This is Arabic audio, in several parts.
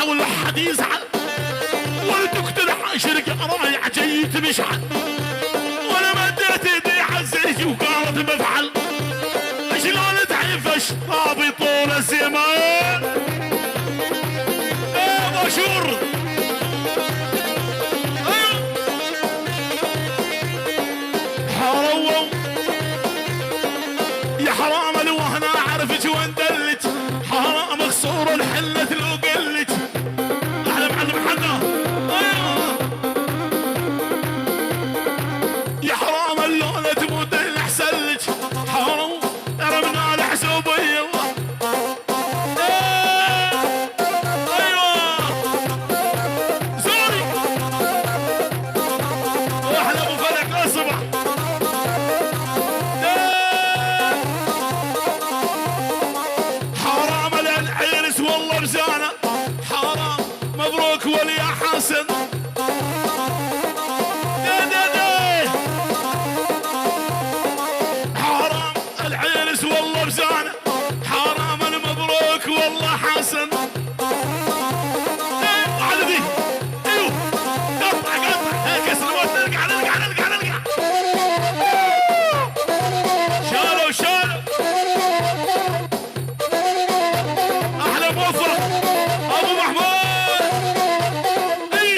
صراحة ولا حد يزعل، والدكتور عاشرك رايح جاي تمشعل، وانا مديت ايدي عزيز وقالت مفعل، شلون تعيفش رابي طول الزمان. ايه مشهور حرووا يا حرام لو انا اعرفك وين دلك، حرام مكسور الحلة لو قلك. احلى معلم حنا يا حرام اللونة تموت اللي احسن لك، حرام رمنا الحسوبية. ايوه زوري واحلى ابو فرح اصبح. حرام العرس والله بزانه، حرام مبروك ولي يا حسن. حرام العرس والله بزانه، حرام المبروك والله حسن. على ذي ايوه قطع قطع هيك سنوات نرجع نرجع نرجع نرجع. شالوا شالوا احلى موفق ابو محمود. اي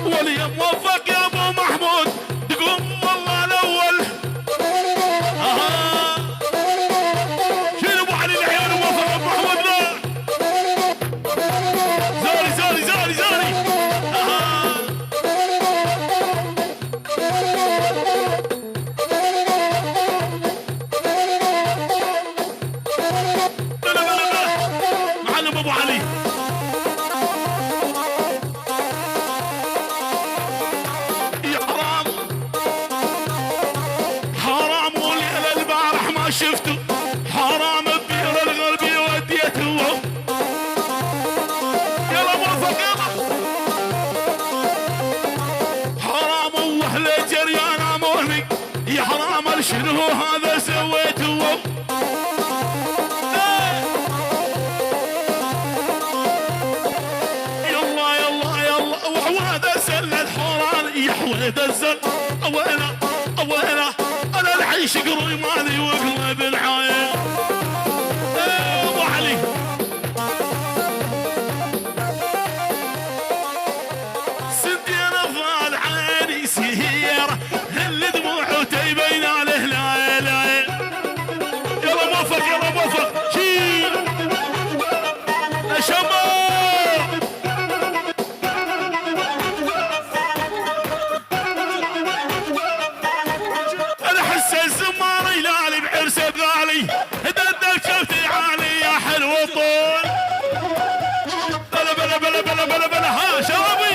ولي موفق يا ابو محمود، تقوم والله الاول. اها شيل ابو علي العيال موفق ابو محمود. لا زاري زاري زاري زاري. اها بلا بلا بلا معلم ابو علي. يا حرام حرام وليلة البارح ما شفته، حرام ببير الغربي وديته. يلا موفق يلا. حرام واهل جريان اموني، يا حرام شنو هذا سويته. يلا يلا يلا وحواد سل الحوران، يا حواد الزل اوينا اوينا انا العيش قروي مالي وقلب العاية. ابو علي سدين افضل عيني سيارة هل دموعه تبين عليه. لا لا يلا موفق يلا موفق شيل يا شباب. انا احس الزمار يلالي بعرس بغالي، ددك شفتي عالي يا حلو طول. بلا بلا بلا بلا بلا بلا ها شبابي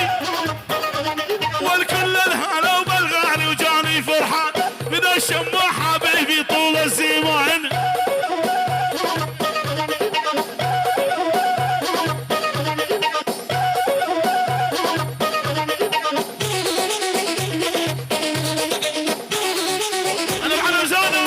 والكل الهلا وبالغالي وجاني فرحان بدا الشموع حبيبي طول الزمان. انا معنا زانو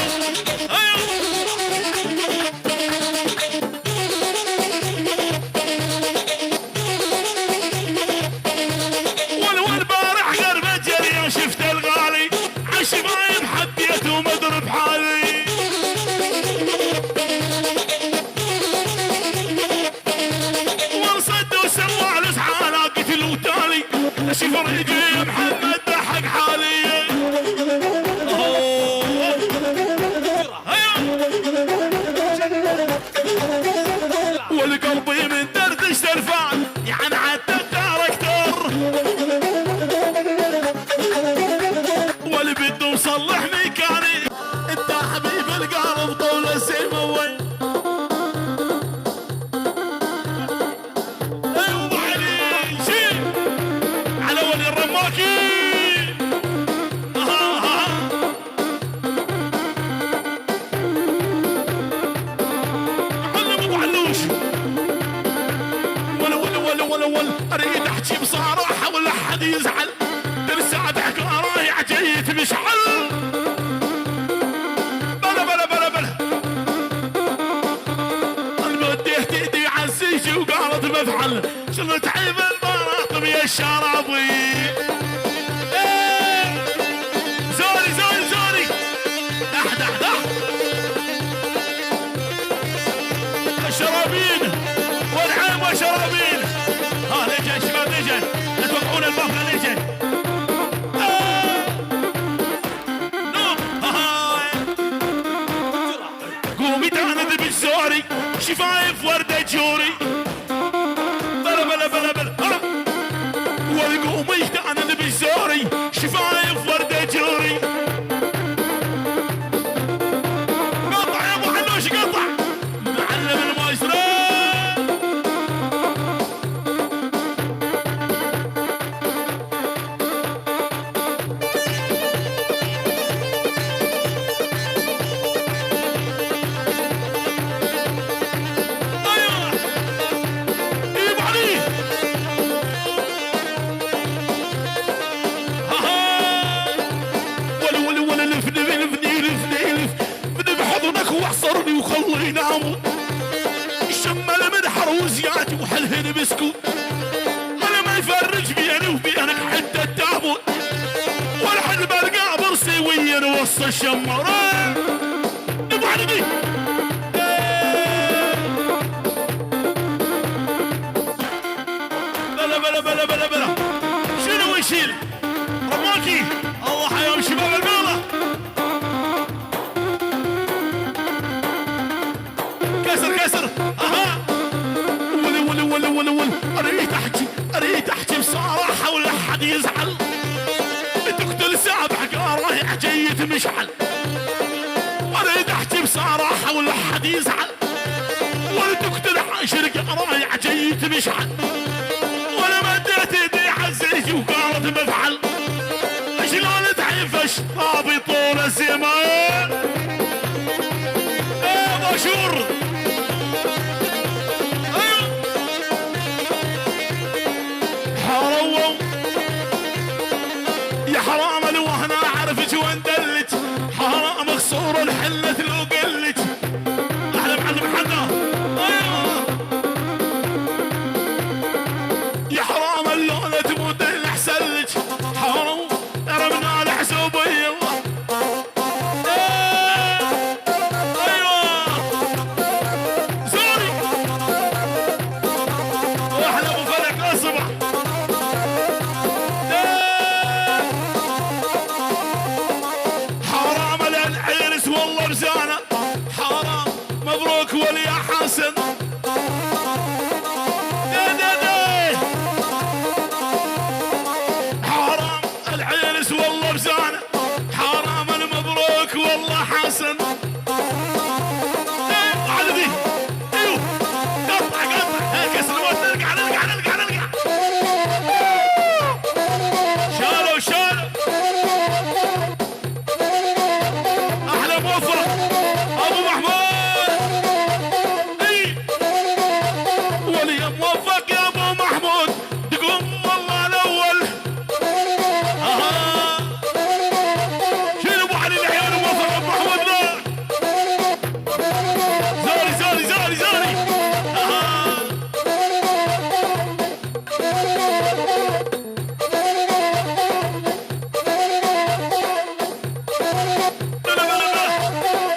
والبارح قرب جري شفت الغالي عالشفايف حديت ومضرب حالي. وانصد وسوى الاسحالة قتل وتالي شوف ريقي محمد ضحك حالي. والقلبي من دردش تلفان يعني حتى الكاركتر، واللي بده مصلح ميكاني. انت حبيب القلب طول السما وين. ايوه ابو علي شيل على ولي الرماكي. علم ابو علوش ولا اريد احكي بصراحه ولا حد يزعل، ترسع حكا رايح جاي تمشعل. بلا بلا بلا بلا المديت ايدي عالسيجي وقالت مفعل شلت عيب البراطم يا الشرابي. زوري زوري زوري احد الشرابين والعين والشرابين. ها لجن شباب لجن لا توقعون البفله لجن. قومي تاند بالزوري شفايف وردة جوري بلا بلا بلا بلا والقومي تاند بالزوري شفايف وردة جوري. قطع يا ابو حنوش قطع معلم المايسترو. وخلي يناموا الشمال من حروزياتي وحلهن بسكوت. انا ما يفرج بيني وبينك حتى التابوت ولا حد بلقى برسي وين وسط الشمار. نبغى علي بلا بلا بلا بلا بلا شنو يشيل رماكي الله حياهم شباب البيضة. كسر اها ول اريد احكي بصراحه ولا حد يزعل. تقتل سابح رايح جيت مشعل. اريد احكي بصراحه ولا حد يزعل. ولا تقتل عاشر رايح جيت مشعل. ولا مديت ايدي عزيزي وقالت مفعل. شلون تعيفش طابي طول الزمان. مشهور يا حرام لو انا اعرفك وين دلك. حرام خسور الحلة لو قلك. احلى معلم حنا يا حرام اللونة تموت اللي احسن لك. حرام رمنا الحسوبية. زوري واحلى ابو فلك اصبح. والله بزانة حرام مبروك ولي يا حسن. حرام العينس والله بزانة حرام المبروك والله حسن. على ذي ايوه قطع كسر الوقت. نرجع شالوا موفق ابو محمود. اي ولي موفق يا ابو محمود تقوم والله الاول. اها شيل ابو علي العيال موفق ابو محمود. لا زوري اها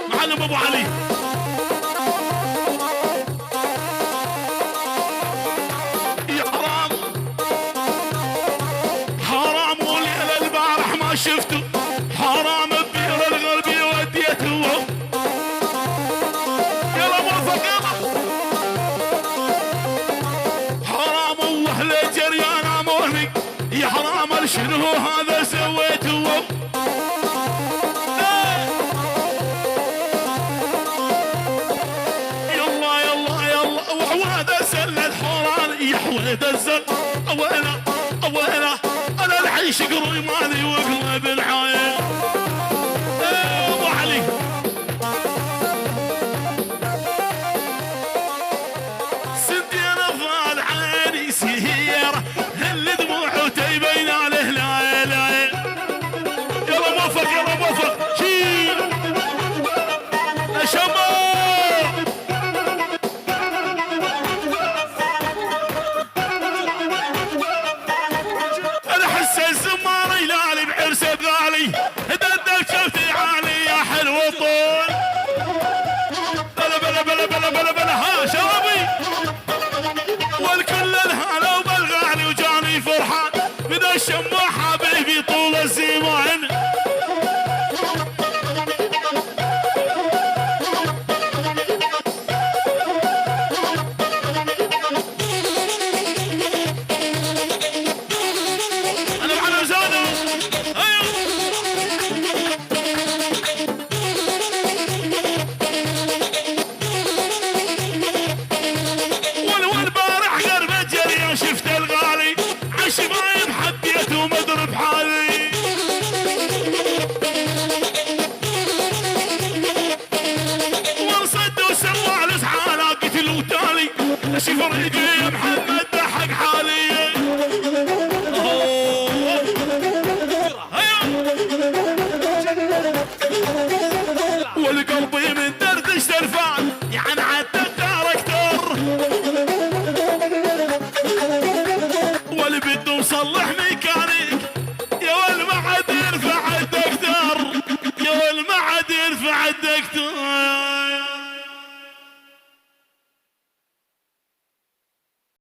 معلم ابو علي. يا حرام وليلة البارح ما شفته. حرام ببير الغربي وديته. يلا موفق يلا. حرام واهله جريان امورني. يا حرام شنو هذا سويته. وحواد سل الحوران يا حواد الزل. اوينا انا العيش قروي مالي وقلب العاية. ابو علي سنتين افضل عيني سيارة هل دموعه تبين عليه. لا يلا موفق شيل شباب. طريقي يا محمد ضحك حالي. والقلبي من دردش ترفان يعني حتى الداركتور واللي بده يصلح ميكانيك